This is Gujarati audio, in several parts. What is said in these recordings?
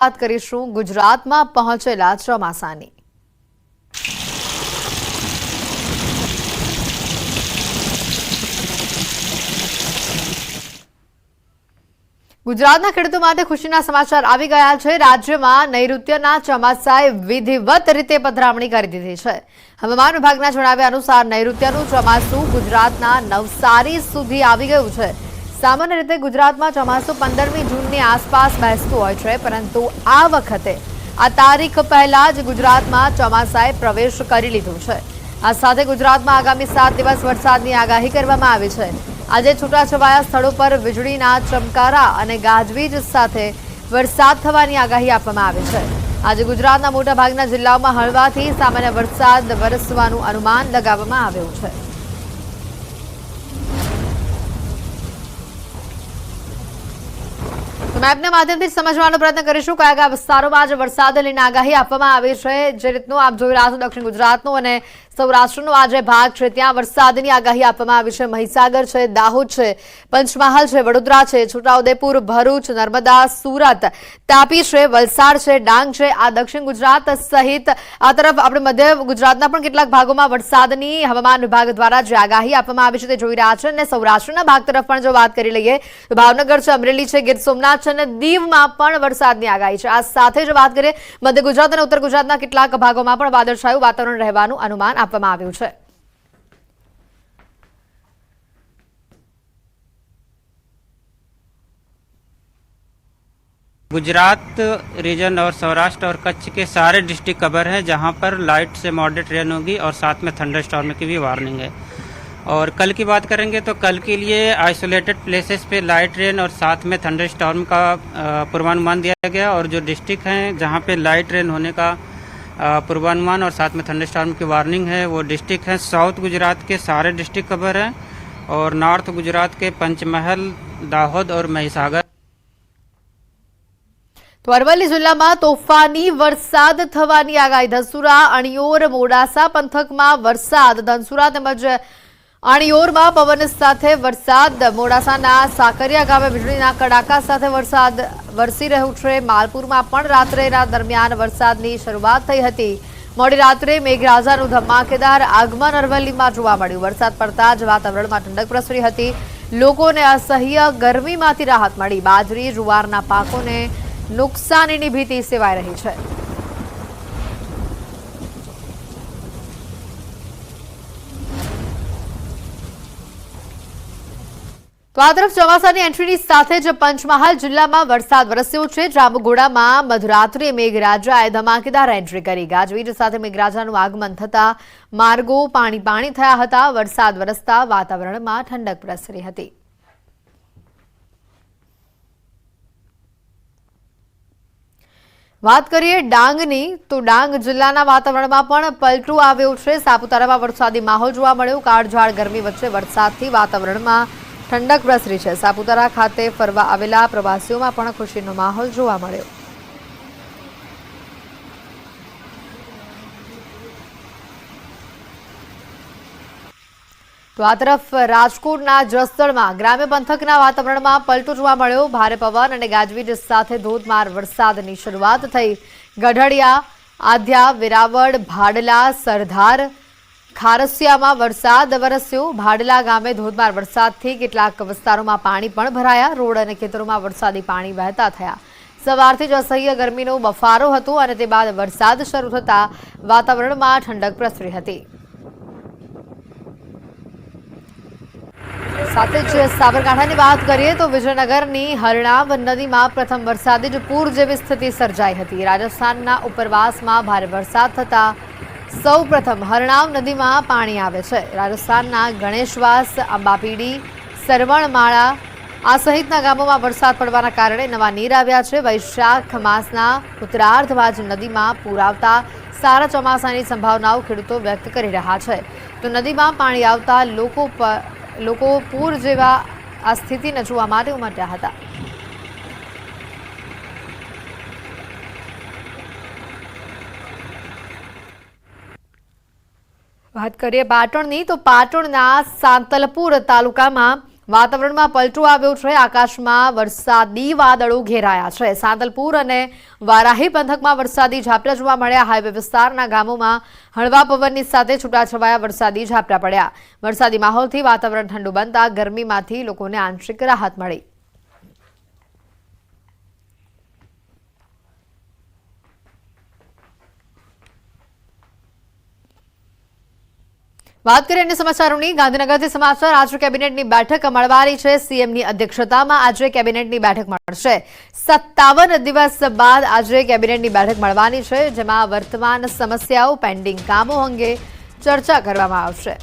વાત કરીશું ગુજરાતમાં પહોંચેલા ચોમાસાની। ગુજરાતના ખેડૂતો માટે ખુશીના સમાચાર આવી ગયા છે। રાજ્યમાં નૈઋત્યના ચોમાસાએ વિધિવત રીતે પધરામણી કરી દીધી છે। હવામાન વિભાગના જણાવ્યા અનુસાર નૈઋત્યનું ચોમાસું ગુજરાતના નવસારી સુધી આવી ગયું છે। સામાન્ય રીતે ગુજરાતમાં ચોમાસું 15મી જૂનની આસપાસ બેસતું હોય છે, પરંતુ આ વખતે આ તારીખ પહેલા જ ગુજરાતમાં ચોમાસાએ પ્રવેશ કરી લીધો છે। આ સાથે ગુજરાતમાં આગામી 7 દિવસ વરસાદની આગાહી કરવામાં આવી છે। આજે છૂટાછવાયા સ્થળો પર વીજળીના ચમકારા અને ગાજવીજ સાથે વરસાદ થવાની આગાહી આપવામાં આવી છે। આજે ગુજરાતના મોટાભાગના જિલ્લાઓમાં હળવાથી સામાન્ય વરસાદ વરસવાનું અનુમાન લગાવવામાં આવ્યું છે। મેપના માધ્યમથી સમજવાનો પ્રયત્ન કરીશું કયા કયા વિસ્તારોમાં આજે વરસાદ લઈને આગાહી આપવામાં આવી છે। જે રીતનું આપ જોઈ રહ્યા છો, દક્ષિણ ગુજરાતનો અને સૌરાષ્ટ્રનો આજે ભાગ છે, ત્યાં વરસાદની આગાહી આપવામાં આવી છે। મહીસાગર છે, દાહોદ છે, પંચમહાલ છે, વડોદરા છે, છોટાઉદેપુર, ભરૂચ, નર્મદા, સુરત, તાપી છે, વલસાડ છે, ડાંગ છે। આ દક્ષિણ ગુજરાત સહિત આ તરફ આપણે મધ્ય ગુજરાતના પણ કેટલાક ભાગોમાં વરસાદની હવામાન વિભાગ દ્વારા જે આગાહી આપવામાં આવી છે તે જોઈ રહ્યા છે। અને સૌરાષ્ટ્રના ભાગ તરફ પણ જો વાત કરી લઈએ તો ભાવનગર છે, અમરેલી છે, ગીર સોમનાથ અને દીવમાં પણ વરસાદની આગાહી છે। આ સાથે જો વાત કરીએ મધ્ય ગુજરાત અને ઉત્તર ગુજરાતના કેટલાક ભાગોમાં પણ વાદળછાયું વાતાવરણ રહેવાનું અનુમાન આપવામાં આવ્યું છે। गुजरात रीजन और सौराष्ट्र और कच्छ के सारे डिस्ट्रिक्ट कवर है, जहां पर लाइट से मॉडरेट रेन होगी और साथ में थंडर स्टॉर्म की भी वार्निंग है। और कल की बात करेंगे तो कल के लिए आइसोलेटेड प्लेसेस पे लाइट रेन और साथ में थंडर स्टॉर्म का पूर्वानुमान दिया गया। और जो डिस्ट्रिक्ट हैं जहां पे लाइट रेन होने का पूर्वानुमान और साथ में थंडर स्टॉर्म की वार्निंग है, वो डिस्ट्रिक्ट हैं साउथ गुजरात के सारे डिस्ट्रिक्ट कवर हैं और नॉर्थ गुजरात के पंचमहल, दाहोद और महिसागर। તો અરવલ્લી જિલ્લામાં તોફાની વરસાદ થવાની આગાહી। ધનસુરા, અણિયોર, મોડાસા પંથકમાં વરસાદ। ધનસુરા તેમજ અણિયોરમાં પવન સાથે વરસાદ। મોડાસાના સાકરિયા ગામે વીજળીના કડાકા સાથે વરસાદ વરસી રહ્યો છે। માલપુરમાં પણ રાત્રેના દરમિયાન વરસાદની શરૂઆત થઈ હતી। મોડી રાત્રે મેઘરાજાનું ધમાકેદાર આગમન અરવલ્લીમાં જોવા મળ્યું। વરસાદ પડતા જ વાતાવરણમાં ઠંડક પ્રસરી હતી। લોકોને અસહ્ય ગરમીમાંથી રાહત મળી। બાજરી, જુવારના પાકોને નુકસાનીની ભીતિ સેવાઈ રહી છે। તો આ તરફ ચોમાસાની એન્ટ્રીની સાથે જ પંચમહાલ જિલ્લામાં વરસાદ વરસ્યો છે। જાંબુઘોડામાં મધરાત્રિએ મેઘરાજાએ ધમાકેદાર એન્ટ્રી કરી। ગાજવીજ સાથે મેઘરાજાનું આગમન થતા માર્ગો પાણી પાણી થયા હતા। વરસાદ વરસતા વાતાવરણમાં ઠંડક પ્રસરી હતી। વાત કરીએ ડાંગની તો ડાંગ જિલ્લાના વાતાવરણમાં પણ પલટો આવ્યો છે। સાપુતારામાં વરસાદી માહોલ જોવા મળ્યો। કાળઝાળ ગરમી વચ્ચે વરસાદથી વાતાવરણમાં ઠંડક પ્રસરી છે। સાપુતારા ખાતે ફરવા આવેલા પ્રવાસીઓમાં પણ ખુશીનો માહોલ જોવા મળ્યો। તો આ તરફ રાજકોટના જસદણમાં ગ્રામ્ય પંથકના વાતાવરણમાં પલટો જોવા મળ્યો। ભારે પવન અને ગાજવીજ સાથે ધોધમાર વરસાદની શરૂઆત થઈ। ગઢડિયા, આધ્યા, વેરાવળ, ભાડલા, સરદાર, ખારસિયામાં વરસાદ વરસ્યો। ભાડલા ગામે ધોધમાર વરસાદથી કેટલાક વિસ્તારોમાં પાણી પણ ભરાયા। રોડ અને ખેતરોમાં વરસાદી પાણી વહેતા થયા। સવારથી જ અસહ્ય ગરમીનો બફારો હતો અને તે બાદ વરસાદ શરૂ થતા વાતાવરણમાં ઠંડક પ્રસરી હતી। સાથે જ સાબરકાંઠાની વાત કરીએ તો વિજયનગરની હરણાવ નદીમાં પ્રથમ વરસાદે જ પૂર જેવી સ્થિતિ સર્જાઈ હતી। રાજસ્થાનના ઉપરવાસમાં ભારે વરસાદ થતા સૌ પ્રથમ હરણાવ નદીમાં પાણી આવે છે। રાજસ્થાનના ગણેશવાસ, અંબાપીડી, સરવણમાળા આ સહિતના ગામોમાં વરસાદ પડવાના કારણે નવા નીર આવ્યા છે। વૈશાખ માસના ઉત્તરાર્ધમાં જ નદીમાં પૂર આવતા સારા ચોમાસાની સંભાવનાઓ ખેડૂતો વ્યક્ત કરી રહ્યા છે। તો નદીમાં પાણી આવતા લોકો પૂર જેવા આ સ્થિતિને જોવા માટે ઉમટ્યા હતા। વાત કરીએ પાટણની તો પાટણના સાંતલપુર તાલુકામાં વાતાવરણમાં પલટો આવ્યો છે। આકાશમાં વરસાદી વાદળો ઘેરાયા છે। સાંતલપુર અને વારાહી પંથકમાં વરસાદી ઝાપટા જોવા મળ્યા। હાઈવે વિસ્તારના ગામોમાં હળવા પવનની સાથે છૂટાછવાયા વરસાદી ઝાપટા પડ્યા। વરસાદી માહોલથી વાતાવરણ ઠંડુ બનતા ગરમીમાંથી લોકોને આંશિક રાહત મળી। बात करें अन्य समाचारों गांधीनगर समाचार। आज केबिनेटनी बैठक મળવાની છે। સીએમની અધ્યક્ષતામાં આજે કેબિનેટની બેઠક મળશે। 57 દિવસ બાદ આજે કેબિનેટની બેઠક મળવાની છે, જેમાં વર્તમાન સમસ્યાઓ, પેન્ડિંગ કામો અંગે ચર્ચા કરવામાં આવશે।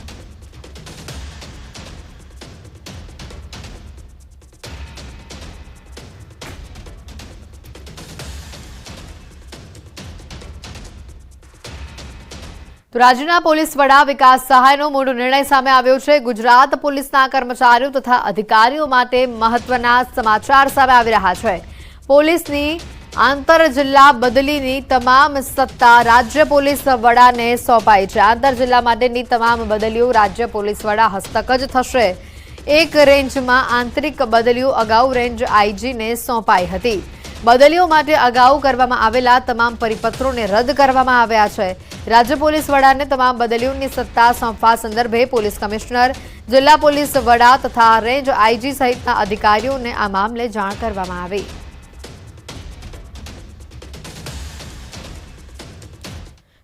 તો રાજ્યના પોલીસ વડા વિકાસ સહાયનો મોટો નિર્ણય સામે આવ્યો છે। ગુજરાત પોલીસના કર્મચારીઓ તથા અધિકારીઓ માટે મહત્વના સમાચાર સામે આવી રહ્યા છે। પોલીસની આંતર જિલ્લા બદલીની તમામ સત્તા રાજ્ય પોલીસ વડાને સોંપાઈ છે। આંતર જિલ્લા માટેની તમામ બદલીઓ રાજ્ય પોલીસ વડા હસ્તક જ થશે। એક રેન્જમાં આંતરિક બદલીઓ અગાઉ રેન્જ આઈજીને સોંપાઈ હતી। બદલીઓ માટે અગાઉ કરવામાં આવેલા તમામ પરિપત્રોને રદ કરવામાં આવ્યા છે। રાજ્ય પોલીસ વડાને તમામ બદલીઓની સત્તા સોંપવા સંદર્ભે પોલીસ કમિશનર, જિલ્લા પોલીસ વડા તથા રેન્જ આઈજી સહિતના અધિકારીઓને આ મામલે જાણ કરવામાં આવી।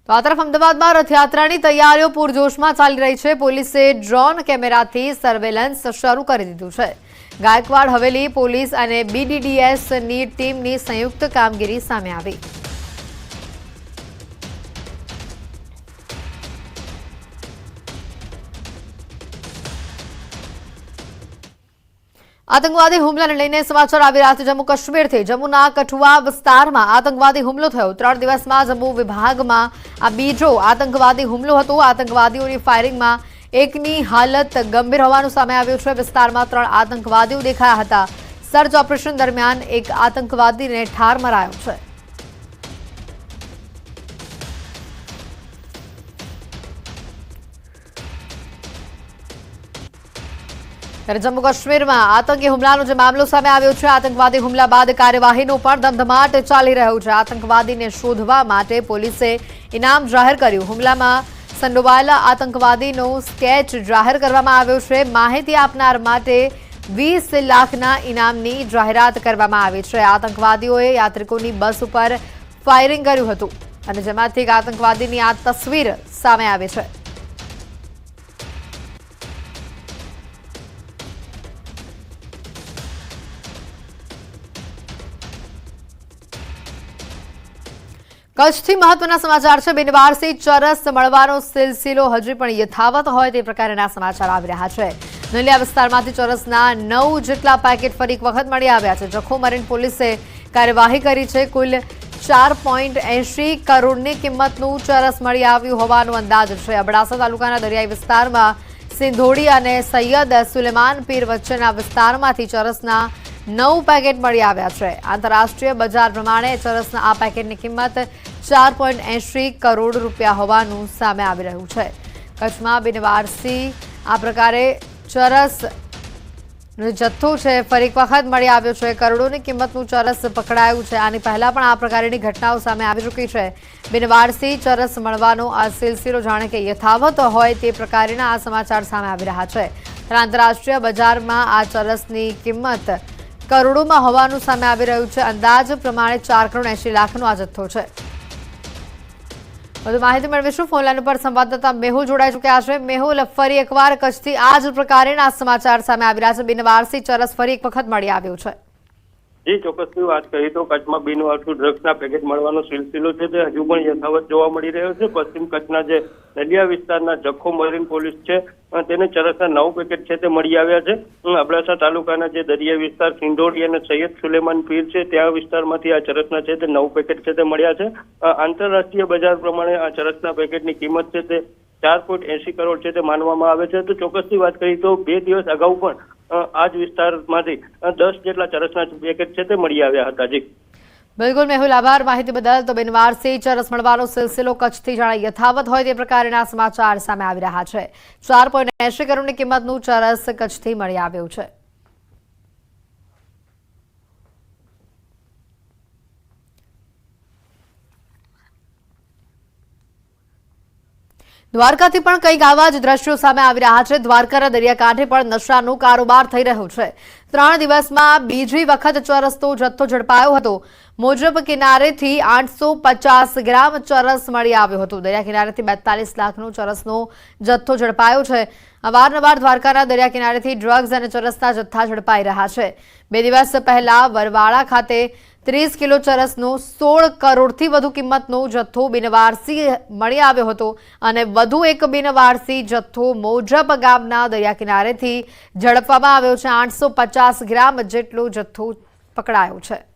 તો આ તરફ અમદાવાદમાં રથયાત્રાની તૈયારીઓ પૂરજોશમાં ચાલી રહી છે। પોલીસે ડ્રોન કેમેરાથી સર્વેલન્સ શરૂ કરી દીધું છે। ગાયકવાડ હવેલી પોલીસ અને બીડીડીએસની ટીમની સંયુક્ત કામગીરી સામે આવી। आतंकवादी હુમલાને લઈને સમાચાર આવી રહ્યા છે। જમ્મુ કાશ્મીરથી જમ્મુના કઠુઆ વિસ્તારમાં આતંકવાદી હુમલો થયો। 3 દિવસમાં જમ્મુ વિભાગમાં આ બીજો આતંકવાદી હુમલો હતો। આતંકવાદીઓની ફાયરિંગમાં એકની હાલત ગંભીર હોવાનું સામે આવ્યું છે। વિસ્તારમાં 3 આતંકવાદીઓ દેખાયા હતા। સર્ચ ઓપરેશન દરમિયાન એક આતંકવાદીને ઠાર મરાયો છે। ત્યારે જમ્મુ કાશ્મીરમાં આતંકી હુમલાનો જે મામલો સામે આવ્યો છે, આતંકવાદી હુમલા બાદ કાર્યવાહીનો પણ ધમધમાટ ચાલી રહ્યો છે। આતંકવાદીને શોધવા માટે પોલીસે ઇનામ જાહેર કર્યું। હુમલામાં સંડોવાયેલા આતંકવાદીનો સ્કેચ જાહેર કરવામાં આવ્યો છે। માહિતી આપનાર માટે 20 લાખના ઇનામની જાહેરાત કરવામાં આવી છે। આતંકવાદીઓએ યાત્રિકોની બસ ઉપર ફાયરિંગ કર્યું હતું અને જેમાંથી એક આતંકવાદીની આ તસવીર સામે આવી છે। કચ્છથી મહત્વના સમાચાર છે। બિનવારસી ચરસ મળવાનો સિલસિલો હજી પણ યથાવત હોય તે પ્રકારના સમાચાર આવી રહ્યા છે। નલિયા વિસ્તારમાંથી ચરસના 9 જેટલા પેકેટ ફરી એક વખત મળી આવ્યા છે। જખો મરીન પોલીસે કાર્યવાહી કરી છે। કુલ 4.80 કરોડની કિંમતનું ચરસ મળી આવ્યું હોવાનો અંદાજ છે। અબડાસા તાલુકાના દરિયાઈ વિસ્તારમાં સિંધોડી અને સૈયદ સુલેમાન પીર વચ્ચેના વિસ્તારમાંથી ચરસના 9 પેકેટ મળી આવ્યા છે। આંતરરાષ્ટ્રીય બજાર પ્રમાણે ચરસના આ પેકેટની કિંમત 4.80 કરોડ રૂપિયા હોવાનું સામે આવી રહ્યું છે। કચ્છમાં બિનવારસી આ પ્રકારે ચરસનો જથ્થો છે ફરી એક વખત મળી આવ્યો છે। કરોડોની કિંમતનું ચરસ પકડાયું છે। આની પહેલા પણ આ પ્રકારની ઘટનાઓ સામે આવી ચૂકી છે। બિનવારસી ચરસ મળવાનો આ સિલસિલો જાણે કે યથાવત હોય તે પ્રકારના આ સમાચાર સામે આવી રહ્યા છે। આંતરરાષ્ટ્રીય બજારમાં આ ચરસની કિંમત કરોડોમાં હોવાનું સામે આવી રહ્યું છે। અંદાજ પ્રમાણે 4.80 લાખનો આ જથ્થો છે। વધુ માહિતી મેળવીશું ફોનલાઈન ઉપર સંવાદદાતા મેહુલ જોડાઈ ચૂક્યા છે। મેહુલ, ફરી એકવાર કચ્છથી આ જ પ્રકારના સમાચાર સામે આવી રહ્યા છે। બિનવારસી ચરસ ફરી એક વખત મળી આવ્યું છે। જી ચોક્કસથી વાત કરીએ તો કચ્છમાં બિનવારસી ડ્રગ્સના પેકેટ મળવાનો સિલસિલો છે તે હજુ પણ યથાવત જોવા મળી રહ્યો છે। પશ્ચિમ કચ્છના જે નલિયા વિસ્તારના જખો મરીન પોલીસ છે તેને ચરસના 9 પેકેટ છે તે મળી આવ્યા છે। અબડાસા તાલુકાના જે દરિયાઈ વિસ્તાર સિંધોડી અને સૈયદ સુલેમાન પીર છે ત્યાં વિસ્તારમાંથી આ ચરસના છે તે 9 પેકેટ છે તે મળ્યા છે। આંતરરાષ્ટ્રીય બજાર પ્રમાણે આ ચરસના પેકેટની કિંમત છે તે 4.80 કરોડ છે તે માનવામાં આવે છે। તો ચોક્કસથી વાત કરીએ તો 2 દિવસ અગાઉ પણ આ જ વિસ્તારમાંથી 10 જેટલા ચરસના પેકેટ છે તે મળી આવ્યા હતા। જી બિલકુલ મેહુલ, આભાર માહિતી બદલ। તો બિનવારસી ચરસ મળવાનો સિલસિલો કચ્છથી જાણે યથાવત હોય તે પ્રકારના સમાચાર સામે આવી રહ્યા છે। 4.80 કરોડની કિંમતનું ચરસ કચ્છથી મળી આવ્યું છે। દ્વારકાથી પણ કંઈક આવા જ દ્રશ્યો સામે આવી રહ્યા છે। દ્વારકાના દરિયાકાંઠે પણ નશાનો કારોબાર થઈ રહ્યો છે। 3 દિવસમાં બીજી વખત ચરસનો જથ્થો ઝડપાયો હતો। મોજબ કિનારેથી 850 ગ્રામ ચરસ મળી આવ્યો હતો। દરિયા કિનારેથી 42 લાખનો ચરસનો જથ્થો ઝડપાયો છે। અવારનવાર દ્વારકાના દરિયા કિનારેથી ડ્રગ્સ અને ચરસના જથ્થા ઝડપાઈ રહ્યા છે। 2 દિવસ પહેલા વરવાડા ખાતે 30 કિલો ચરસનો 16 કરોડથી વધુ કિંમતનો જથ્થો બિનવારસી મળી આવ્યો હતો અને વધુ એક બિનવારસી જથ્થો મોજબ ગામના દરિયા કિનારેથી ઝડપવામાં આવ્યો છે। 850 ગ્રામ જેટલો જથ્થો પકડાયો છે।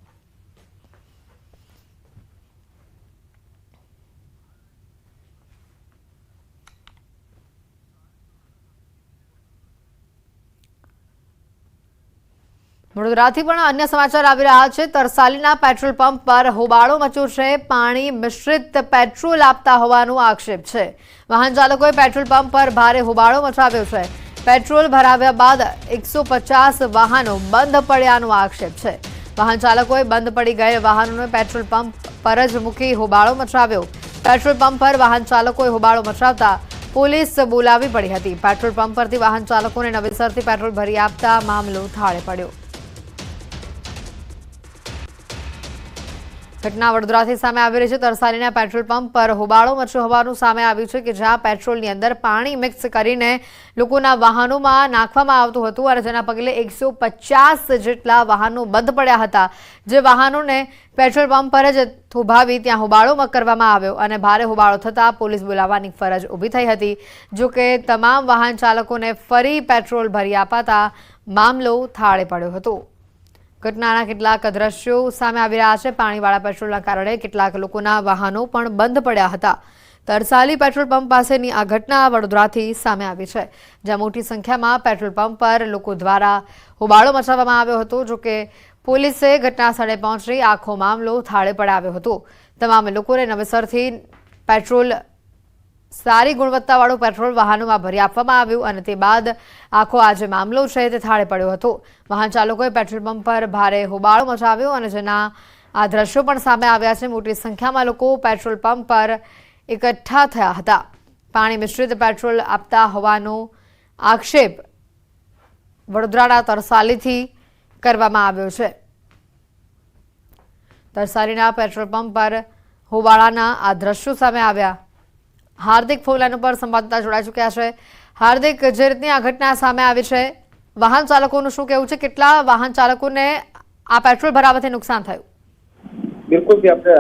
વડોદરાથી પણ અન્ય સમાચાર આવી રહ્યા છે। તરસાલીના પેટ્રોલ પંપ પર હોબાળો મચ્યો છે। પાણી મિશ્રિત પેટ્રોલ આપતા હોવાનો આક્ષેપ છે। વાહન ચાલકોએ પેટ્રોલ પંપ પર ભારે હોબાળો મચાવ્યો છે। પેટ્રોલ ભરાવ્યા બાદ 150 વાહનો બંધ પડ્યાનો આક્ષેપ છે। વાહન ચાલકોએ બંધ પડી ગયેલ વાહનોને પેટ્રોલ પંપ પર જ મૂકી હોબાળો મચાવ્યો। પેટ્રોલ પંપ પર વાહન ચાલકોએ હોબાળો મચાવતા પોલીસ બોલાવી પડી હતી। પેટ્રોલ પંપ પરથી વાહન ચાલકોને નવેસરથી પેટ્રોલ ભરી આપતા મામલો થાળે પડ્યો। ઘટના વડોદરાથી સામે આવી રહી છે। તરસાલીના પેટ્રોલ પંપ પર હોબાળો મચ્યો હોવાનું સામે આવ્યું છે કે જ્યાં પેટ્રોલની અંદર પાણી મિક્સ કરીને લોકોના વાહનોમાં નાખવામાં આવતું હતું અને જેના પગલે 150 જેટલા વાહનો બંધ પડ્યા હતા। જે વાહનોને પેટ્રોલ પંપ પર જ થોભાવી ત્યાં હોબાળો કરવામાં આવ્યો અને ભારે હોબાળો થતાં પોલીસ બોલાવવાની ફરજ ઊભી થઈ હતી। જો કે તમામ વાહન ચાલકોને ફરી પેટ્રોલ ભરી અપાતા મામલો થાળે પડ્યો હતો। ઘટનાના કેટલાક દ્રશ્યો સામે આવી રહ્યા છે। પાણીવાળા પેટ્રોલના કારણે કેટલાક લોકોના વાહનો પણ બંધ પડ્યા હતા। તરસાલી પેટ્રોલ પંપ પાસેની આ ઘટના વડોદરાથી સામે આવી છે, જ્યાં મોટી સંખ્યામાં પેટ્રોલ પંપ પર લોકો દ્વારા હોબાળો મચાવવામાં આવ્યો હતો। જો કે પોલીસે ઘટના સ્થળે પહોંચી આખો મામલો થાળે પડાવ્યો હતો। તમામ લોકોને નવેસરથી પેટ્રોલ સારી ગુણવત્તાવાળું પેટ્રોલ વાહનોમાં ભરી આપવામાં આવ્યું અને તે બાદ આખો આ જે મામલો છે તે થાળે પડ્યો હતો। વાહન ચાલકોએ પેટ્રોલ પંપ પર ભારે હોબાળો મચાવ્યો અને જેના આ દ્રશ્યો પણ સામે આવ્યા છે। મોટી સંખ્યામાં લોકો પેટ્રોલ પંપ પર એકઠા થયા હતા। પાણી મિશ્રિત પેટ્રોલ આપતા હોવાનો આક્ષેપ વડોદરાના તરસાલીથી કરવામાં આવ્યો છે। તરસાલીના પેટ્રોલ પંપ પર હોબાળાના આ દ્રશ્યો સામે આવ્યા। હાર્દિક ફોન ઉપર સંવાદદાતા જોડાઈ ચૂક્યા છે। હાર્દિક, જે રીતની આ ઘટના સામે આવી છે, વાહન ચાલકોનું શું કહેવું છે? કેટલા વાહન ચાલકોને આ પેટ્રોલ ભરાવાથી નુકસાન થયું? બિલકુલ કે આપણે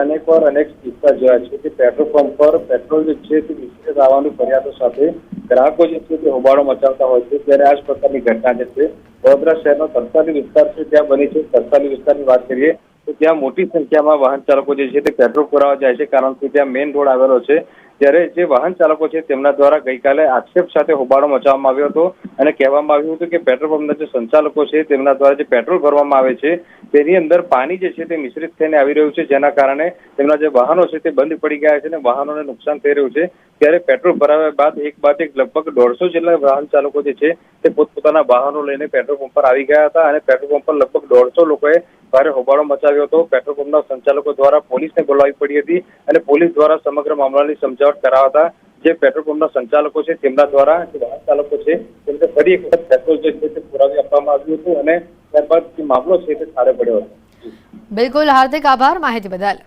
અનેક કિસ્સા જોયા છે કે પેટ્રોલ પંપ પર પેટ્રોલ જે છે તે મિશ્રિત આવવાની ફરિયાદો સાથે ગ્રાહકો જે છે તે હોબાળો મચાવતા હોય છે। ત્યારે આ જ પ્રકારની ઘટના જે છે વડોદરા શહેરનો તરસાલી વિસ્તાર છે ત્યાં બની છે। તરસાલી વિસ્તારની વાત કરીએ તો ત્યાં મોટી સંખ્યામાં વાહન ચાલકો જે છે તે પેટ્રોલ પુરાવા જાય છે, કારણ કે ત્યાં મેઇન રોડ આવેલો છે। ત્યારે જે વાહન ચાલકો છે તેમના દ્વારા ગઈકાલે આક્ષેપ સાથે હોબાળો મચાવવામાં આવ્યો હતો અને કહેવામાં આવ્યું હતું કે પેટ્રોલ પંપના જે સંચાલકો છે તેમના દ્વારા જે પેટ્રોલ ભરવામાં આવે છે તેની અંદર પાણી જે છે તે મિશ્રિત થઈને આવી રહ્યું છે, જેના કારણે તેમના જે વાહનો છે તે બંધ પડી ગયા છે અને વાહનોને નુકસાન થઈ રહ્યું છે। ત્યારે પેટ્રોલ ભરાવ્યા બાદ એક લગભગ 150 જેટલા વાહન ચાલકો જે છે તે પોતપોતાના વાહનો લઈને પેટ્રોલ પંપ પર આવી ગયા હતા અને પેટ્રોલ પંપ પર લગભગ 150 લોકોએ ભારે હોબાળો મચાવ્યો હતો। પેટ્રોલ પંપના સંચાલકો દ્વારા પોલીસને બોલાવી પડી હતી અને પોલીસ દ્વારા સમગ્ર મામલાની સમજાવટ કરાવતા જે પેટ્રોલ પંપના સંચાલકો છે તેમના દ્વારા જે વાહન ચાલકો છે તેમને ફરી એક વખત પેટ્રોલ જે છે તે પુરાવી આપવામાં આવ્યું હતું અને ત્યારબાદ જે મામલો છે તે થાળે પડ્યો હતો। બિલકુલ હાર્દિક, આભાર માહિતી બદલ।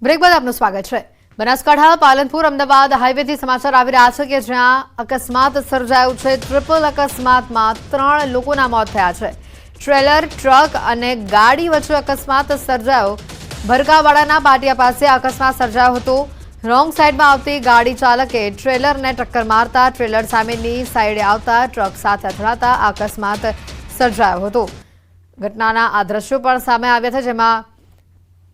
બ્રેક બાદ આપનું સ્વાગત છે। બનાસકાંઠા પાલનપુર અમદાવાદ હાઈવેથી સમાચાર આવી રહ્યા છે કે જ્યાં અકસ્માત સર્જાયો છે। ટ્રિપલ અકસ્માતમાં 3 લોકોના મોત થયા છે। ટ્રેલર, ટ્રક અને ગાડી વચ્ચે અકસ્માત સર્જાયો। ભરકાવાડાના પાટિયા પાસે અકસ્માત સર્જાયો હતો। રોંગ સાઈડમાં આવતી ગાડી ચાલકે ટ્રેલરને ટક્કર મારતા ટ્રેલર સામેની સાઈડે આવતા ટ્રક સાથે અથડાતા અકસ્માત સર્જાયો હતો। ઘટનાના આ દ્રશ્યો પણ સામે આવ્યા છે, જેમાં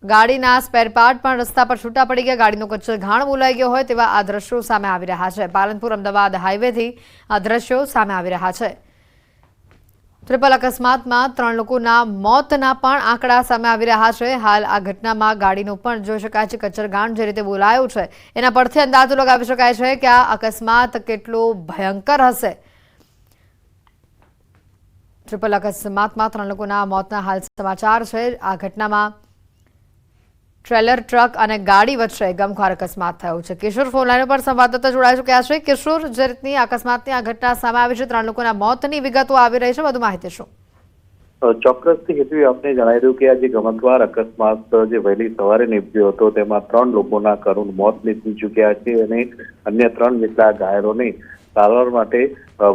ગાડીના સ્પેર પાર્ટ પણ રસ્તા પર છૂટા પડી ગયા। ગાડીનો કચરો ઘાણ બોલાઈ ગયો હોય તેવા આ દ્રશ્યો સામે આવી રહ્યા છે। પાલનપુર અમદાવાદ હાઈવેથી આ દ્રશ્યો સામે આવી રહ્યા છે। ટ્રિપલ અકસ્માતમાં 3 લોકોના મોતના પણ આંકડા સામે આવી રહ્યા છે। હાલ આ ઘટનામાં ગાડીનો પણ જોઈ શકાય છે કચરગાણ જે રીતે બોલાયો છે એના પરથી અંદાજો લગાવી શકાય છે કે આ અકસ્માત કેટલો ભયંકર હશે। ટ્રિપલ અકસ્માતમાં 3 લોકોના મોતના હાલ સમાચાર છે। આ ઘટનામાં ટ્રેલર ટ્રક અને ગાડી વચ્ચે ગમખ્વાર અકસ્માત થયો છે। કિશોર ફોનલાઈન પર સંવાદદાતા જોડાઈ ચૂક્યા છે। કિશોર, જે રીતની અકસ્માતની આ ઘટના સામે આવી છે, 3 લોકોના મોતની વિગતો આવી રહી છે, વધુ માહિતી શું? ચોક્કસથી હેતુ આપને જણાવી દઉં કે આ જે ગમખ્વાર અકસ્માત જે વહેલી સવારે નીપજ્યો હતો તેમાં 3 લોકોના કરુણ મોત નીપજી ચૂક્યા છે અને અન્ય 3 જેટલા ઘાયલોને સારવાર માટે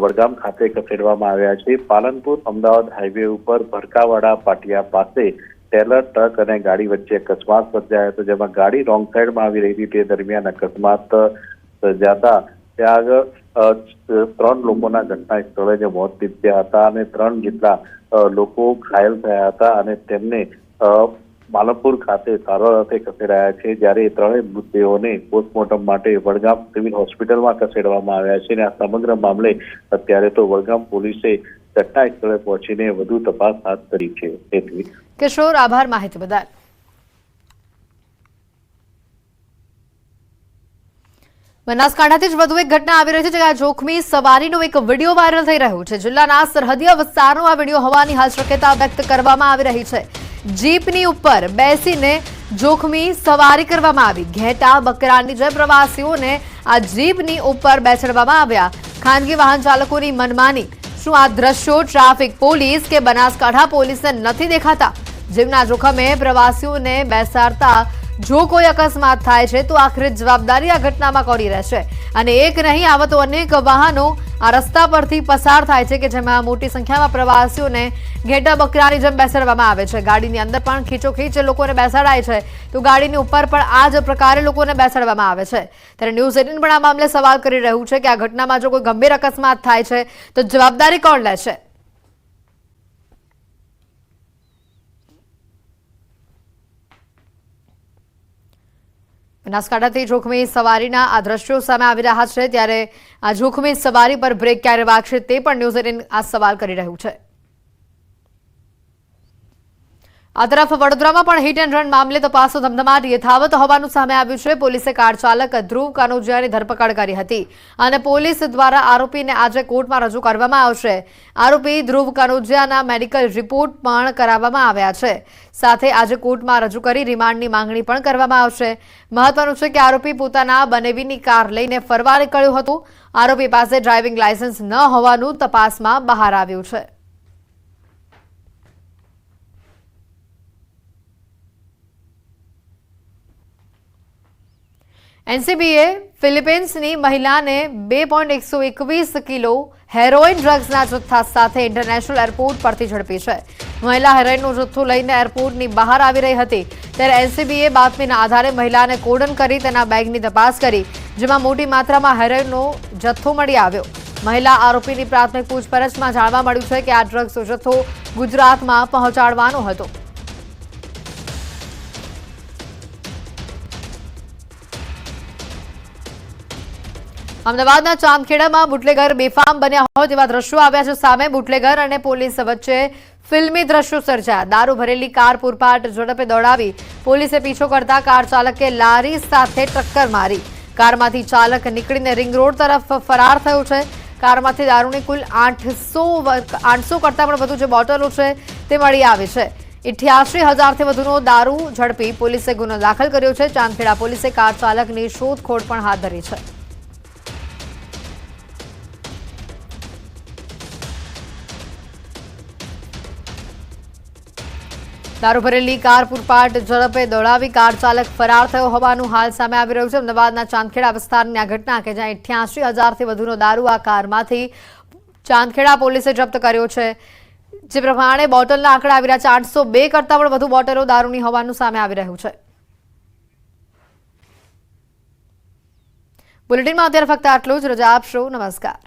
વડગામ ખાતે ખસેડવામાં આવ્યા છે। પાલનપુર અમદાવાદ હાઈવે ઉપર ભરકાવાડા પાટિયા પાસે ટેલર ટ્રક અને ગાડી વચ્ચે અકસ્માત સર્જાયો હતો, જેમાં ગાડી રોંગ સાઈડમાં આવી રહી હતી। તે દરમિયાન અકસ્માત સર્જાતા ત્યાં આગળ 3 લોકોના ઘટના સ્થળે જે મોત નીપજ્યા હતા અને 3 જેટલા લોકો ઘાયલ થયા હતા અને તેમને પાલનપુર ખાતે સારવાર અર્થે ખસેડાયા છે, જ્યારે 3 મૃતદેહોને પોસ્ટમોર્ટમ માટે વડગામ સિવિલ હોસ્પિટલમાં ખસેડવામાં આવ્યા છે। અને આ સમગ્ર મામલે અત્યારે તો વડગામ પોલીસે ઘટના સ્થળે પહોંચીને વધુ તપાસ હાથ ધરી છે। કિશોર, આભાર માહિતી બદલ। બનાસકાંઠાથી જ વધુ એક ઘટના આવી રહી છે, જ્યાં જોખમી સવારીનો એક વિડીયો વાયરલ થઈ રહ્યો છે। જિલ્લાના સરહદીય વિસ્તારનો આ વિડીયો હોવાની હાલ શક્યતા વ્યક્ત કરવામાં આવી રહી છે। જીપની ઉપર બેસીને જોખમી સવારી કરવામાં આવી। ઘેટા બકરાની જેમ પ્રવાસીઓને આ જીપની ઉપર બેસાડવામાં આવ્યા। ખાનગી વાહન ચાલકોની મનમાની। શું આ દ્રશ્યો ટ્રાફિક પોલીસ કે બનાસકાંઠા પોલીસને નથી દેખાતા? જીવના જોખમે પ્રવાસીઓને બેસાડતા જો કોઈ અકસ્માત થાય છે તો આખરે જવાબદારી આ ઘટનામાં કોની રહેશે? અને એક નહીં, આવા તો અનેક વાહનો આ રસ્તા પરથી પસાર થાય છે કે જેમાં મોટી સંખ્યામાં પ્રવાસીઓને ઘેટા બકરાની જેમ બેસાડવામાં આવે છે। ગાડીની અંદર પણ ખીચોખીચ લોકોને બેસાડાય છે, તો ગાડીની ઉપર પણ આ જ પ્રકારે લોકોને બેસાડવામાં આવે છે। ત્યારે ન્યૂઝ 18 પણ આ મામલે સવાલ કરી રહ્યું છે કે આ ઘટનામાં જો કોઈ ગંભીર અકસ્માત થાય છે તો જવાબદારી કોણ લેશે? બનાસકાંઠાથી જોખમી સવારીના આ દ્રશ્યો સામે આવી રહ્યા છે, ત્યારે આ જોખમી સવારી પર બ્રેક ક્યારે વાગશે તે પણ ન્યૂઝ 18 આ સવાલ કરી રહ્યું છે। આ તરફ વડોદરામાં પણ હિટ એન્ડ રન મામલે તપાસનો ધમધમાટ યથાવત હોવાનું સામે આવ્યું છે। પોલીસે કાર ચાલક ધ્રુવ કાનોજિયાની ધરપકડ કરી હતી અને પોલીસ દ્વારા આરોપીને આજે કોર્ટમાં રજૂ કરવામાં આવશે। આરોપી ધ્રુવ કાનોજિયાના મેડિકલ રિપોર્ટ પણ કરાવવામાં આવ્યા છે, સાથે આજે કોર્ટમાં રજૂ કરી રિમાન્ડની માંગણી પણ કરવામાં આવશે। મહત્વનું છે કે આરોપી પોતાના બનેવીની કાર લઈને ફરવા નીકળ્યું હતું। આરોપી પાસે ડ્રાઇવિંગ લાયસન્સ ન હોવાનું તપાસમાં બહાર આવ્યું છે। એનસીબીએ ફિલિપિન્સની મહિલાને 2.121 કિલો હેરોઇન ડ્રગ્સના જથ્થા સાથે ઇન્ટરનેશનલ એરપોર્ટ પરથી ઝડપી છે। મહિલા હેરોઇનનો જથ્થો લઈને એરપોર્ટની બહાર આવી રહી હતી, ત્યારે એનસીબીએ બાતમીના આધારે મહિલાને કોર્ડન કરી તેના બેગની તપાસ કરી, જેમાં મોટી માત્રામાં હેરોઇનનો જથ્થો મળી આવ્યો। મહિલા આરોપીની પ્રાથમિક પૂછપરછમાં જાણવા મળ્યું છે કે આ ડ્રગ્સનો જથ્થો ગુજરાતમાં પહોંચાડવાનો હતો। અમદાવાદના ચાંદખેડામાં બુટલેગર બેફામ બન્યા હોય તેવા દ્રશ્યો આવ્યા છે સામે। બુટલેગર અને પોલીસ વચ્ચે ફિલ્મી દ્રશ્યો સર્જાયા। દારૂ ભરેલી કાર પૂરપાટ ઝડપે દોડાવી પોલીસે પીછો કરતા કાર ચાલકે લારી સાથે ટક્કર મારી। કારમાંથી ચાલક નીકળીને રિંગ રોડ તરફ ફરાર થયો છે। કારમાંથી દારૂની કુલ 800 કરતાં પણ વધુ જે બોટલો છે તે મળી આવી છે। 88,000થી વધુનો દારૂ ઝડપી પોલીસે ગુનો દાખલ કર્યો છે। ચાંદખેડા પોલીસે કાર ચાલકની શોધખોળ પણ હાથ ધરી છે। દારૂ ભરેલી કાર પૂરપાટ ઝડપે દોડાવી કાર ચાલક ફરાર થયો હોવાનું હાલ સામે આવી રહ્યું છે। અમદાવાદના ચાંદખેડા વિસ્તારની આ ઘટના કે જ્યાં 88,000થી વધુનો દારૂ આ કારમાંથી ચાંદખેડા પોલીસે જપ્ત કર્યો છે। જે પ્રમાણે બોટલના આંકડા આવી રહ્યા છે, 802 કરતાં પણ વધુ બોટલો દારૂની હોવાનું સામે આવી રહ્યું છે। બુલેટિનમાં અત્યારે ફક્ત આટલું જ। રજા આપશો, નમસ્કાર।